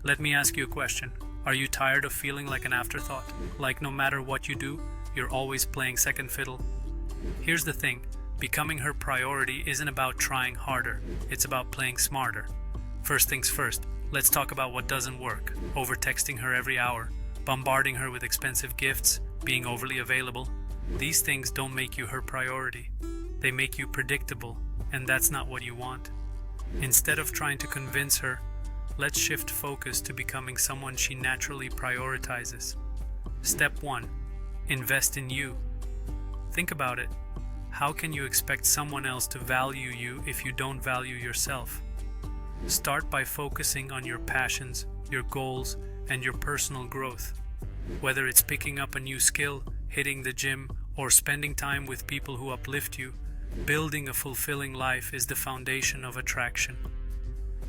Let me ask you a question. Are you tired of feeling like an afterthought? Like no matter what you do, you're always playing second fiddle? Here's the thing. Becoming her priority isn't about trying harder. It's about playing smarter. First things first, let's talk about what doesn't work. Over-texting her every hour, bombarding her with expensive gifts, being overly available. These things don't make you her priority. They make you predictable, and that's not what you want. Instead of trying to convince her, let's shift focus to becoming someone she naturally prioritizes. Step 1. Invest in you. Think about it. How can you expect someone else to value you if you don't value yourself? Start by focusing on your passions, your goals, and your personal growth. Whether it's picking up a new skill, hitting the gym, or spending time with people who uplift you, building a fulfilling life is the foundation of attraction.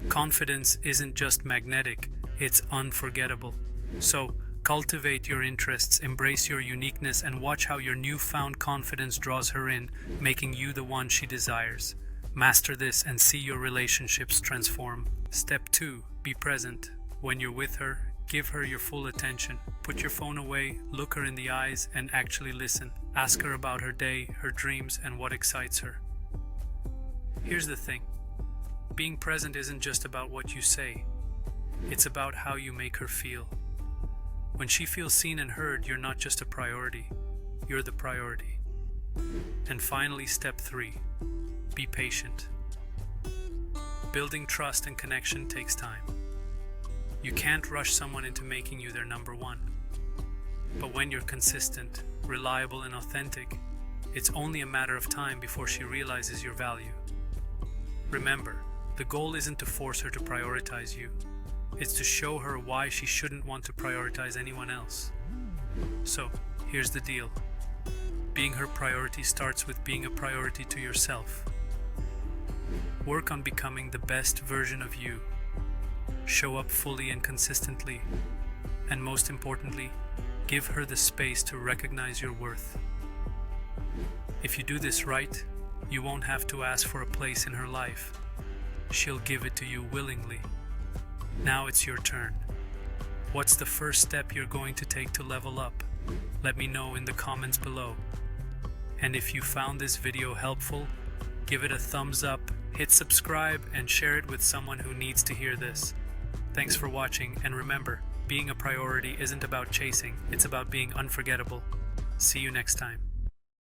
Confidence isn't just magnetic, it's unforgettable. So, cultivate your interests, embrace your uniqueness, and watch how your newfound confidence draws her in, making you the one she desires. Master this and see your relationships transform. Step 2. Be present. When you're with her, give her your full attention. Put your phone away, look her in the eyes, and actually listen. Ask her about her day, her dreams, and what excites her. Here's the thing. Being present isn't just about what you say. It's about how you make her feel. When she feels seen and heard, you're not just a priority. You're the priority. And finally, step 3. Be patient. Building trust and connection takes time. You can't rush someone into making you their number one. But when you're consistent, reliable, and authentic, it's only a matter of time before she realizes your value. Remember, the goal isn't to force her to prioritize you. It's to show her why she shouldn't want to prioritize anyone else. So, here's the deal. Being her priority starts with being a priority to yourself. Work on becoming the best version of you. Show up fully and consistently. And most importantly, give her the space to recognize your worth. If you do this right, you won't have to ask for a place in her life. She'll give it to you willingly. Now it's your turn. What's the first step you're going to take to level up? Let me know in the comments below. And if you found this video helpful, give it a thumbs up, hit subscribe, and share it with someone who needs to hear this. Thanks for watching, and remember, being a priority isn't about chasing, it's about being unforgettable. See you next time.